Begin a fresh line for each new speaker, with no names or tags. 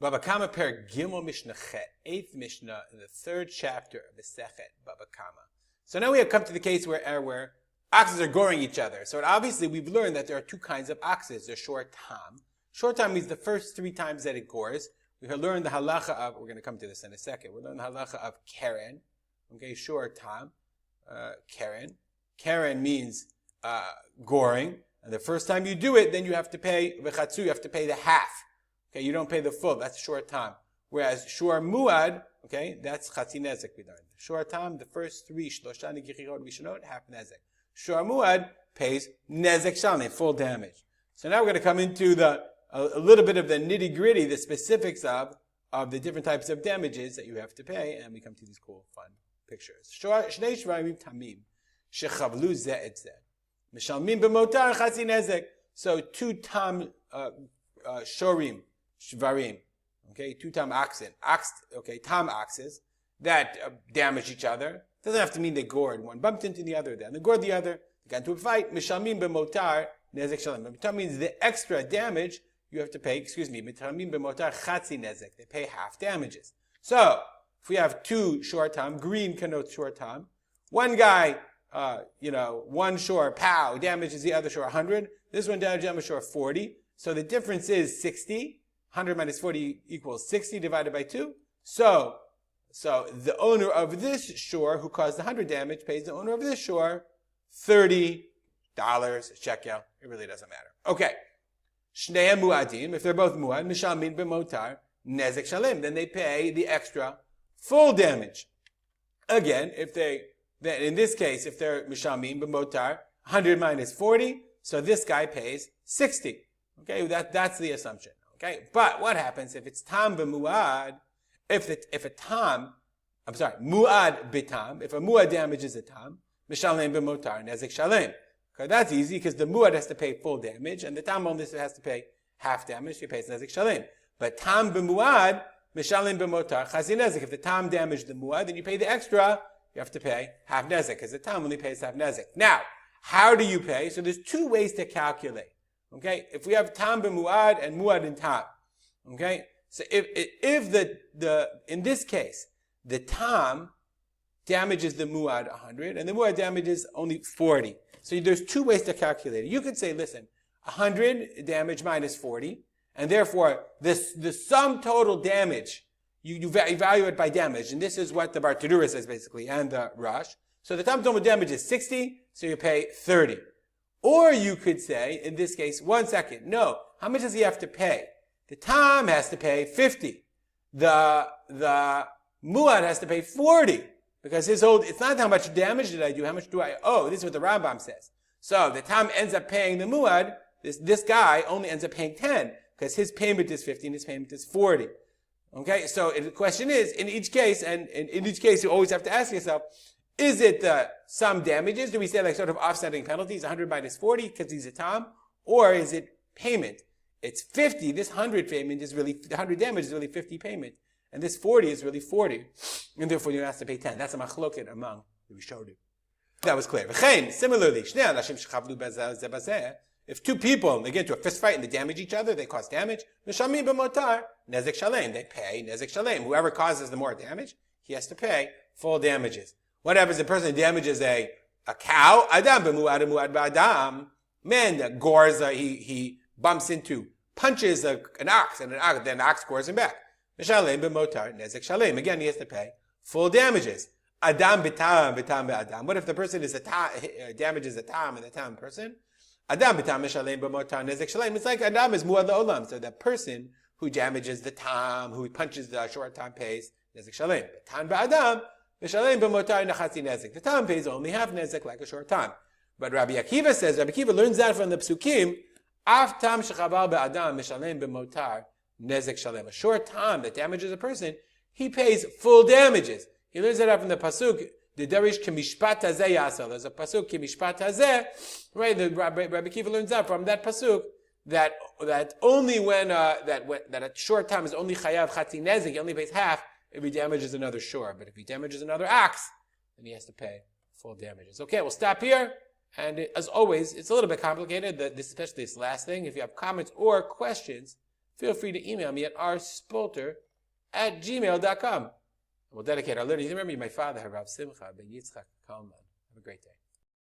Baba Kama per Gimel Mishnah Chet, 8th Mishnah in the 3rd chapter of the Sechet Baba Kama. So now we have come to the case where oxes are goring each other. So obviously we've learned that there are two kinds of oxes. There's short tam. Short tam means the first 3 times that it gores. We have learned the halacha of, we're going to come to this in a second, we'll learn the halacha of keren. Okay, short tam, keren. Keren means goring. And the first time you do it, then you have to pay, v'chatzu, you have to pay the half. Okay, you don't pay the full. That's short time. Whereas shor muad, okay, that's chatzi nezek we learned. Short time, the first 3 shlosha negichirot rishonot, half nezek. Shor muad pays nezek shalem, full damage. So now we're going to come into a little bit of the nitty gritty, the specifics of the different types of damages that you have to pay, and we come to these cool, fun pictures. Shnei shvarim tamim shechavlu zeh et zeh mishalmim b'motar chatzi nezek. So 2 tam shorim. Shvarim, okay, 2 tam oxen, tam oxes that damage each other. Doesn't have to mean they gored. One bumped into the other, then they gored the other, they got into a fight. Mishalmim b'motar nezek shalem. Motar means the extra damage you have to pay. Mishalmim b'motar chatzi nezek. They pay half damages. So if we have 2 short tam, green connotes short tam. One guy, 1 shore, pow, damages the other shore 100. This one damages the other shore 40. So the difference is 60. 100 minus 40 equals 60 divided by 2. So the owner of this shore who caused the 100 damage pays the owner of this shore $30 shekel. It really doesn't matter. Okay. Shnei muadim, if they're both muad, mishalmin b'motar, nezek shalem. Then they pay the extra full damage. Again, then in this case, if they're mishalmin b'motar, 100 minus 40, so this guy pays 60. Okay, that's the assumption. Okay, but what happens if it's tam b'muad? Muad b'tam. If a muad damages a tam, mishalem b'motar nezek shalem. Okay, that's easy because the muad has to pay full damage, and the tam only has to pay half damage. He pays nezek shalem. But tam b'muad, mishalem b'motar chazi nezek. If the tam damaged the muad, then you pay the extra. You have to pay half nezek because the tam only pays half nezek. Now, how do you pay? So there's 2 ways to calculate. Okay, if we have tam b'muad and muad in tam, okay, so if in this case the tam damages the muad 100 and the muad damages only 40, so there's 2 ways to calculate it. You could say, listen, 100 damage minus 40, and therefore the sum total damage you evaluate by damage, and this is what the Bartadura says basically, and the Rosh. So the tam total damage is 60, so you pay 30. Or you could say, in this case, 1 second. No. How much does he have to pay? The tam has to pay 50. The muad has to pay 40. Because it's not how much damage did I do, how much do I owe? This is what the Rambam says. So the tam ends up paying the muad. This guy only ends up paying 10. Because his payment is 50 and his payment is 40. Okay? So the question is, in each case you always have to ask yourself, is it some damages? Do we say like sort of offsetting penalties, 100 minus 40 because he's a tam? Or is it payment? It's 50. This 100 payment is really, the 100 damage is really 50 payment. And this 40 is really 40. And therefore you have to pay 10. That's a machloket among the Rishonim. That was clear. Similarly, if 2 people, they get into a fist fight and they damage each other, they cause damage, mishalmin b'motar, nezek shalem. They pay nezek shalem. Whoever causes the more damage, he has to pay full damages. What happens if a person damages a cow? Adam b'muad muad b'adam. Man that gores, he bumps into, punches an ox, and then an ox gores him back. Mishalem b'motar nezek shalem. Again, he has to pay full damages. Adam b'tam b'adam. What if the person damages a tam and the tam person? Adam b'tam mishalem b'motar nezek shalem. It's like Adam is muad la'olam. So the person who damages the tam, who punches the short tam, pays nezek shalem. Tam b'adam. The tam pays only half nezek like a short time. But Rabbi Akiva learns that from the psukim, af tam shechaval be'adam mishalem b'motar nezek shalem. A short time that damages a person, he pays full damages. He learns that out from the pasuk, the derish kemishpat hazeh yasel. There's a pasuk kemishpat hazeh, right? Rabbi Akiva learns that from that pasuk, that only when a short time is only chayav chatzi nezek, he only pays half if he damages another shore. But if he damages another ox, then he has to pay full damages. Okay, we'll stop here. And as always, it's a little bit complicated, especially this last thing. If you have comments or questions, feel free to email me at rspolter@gmail.com. We'll dedicate our learning. Remember, my father, Rav Simcha ben Yitzchak Kalman. Have a great day.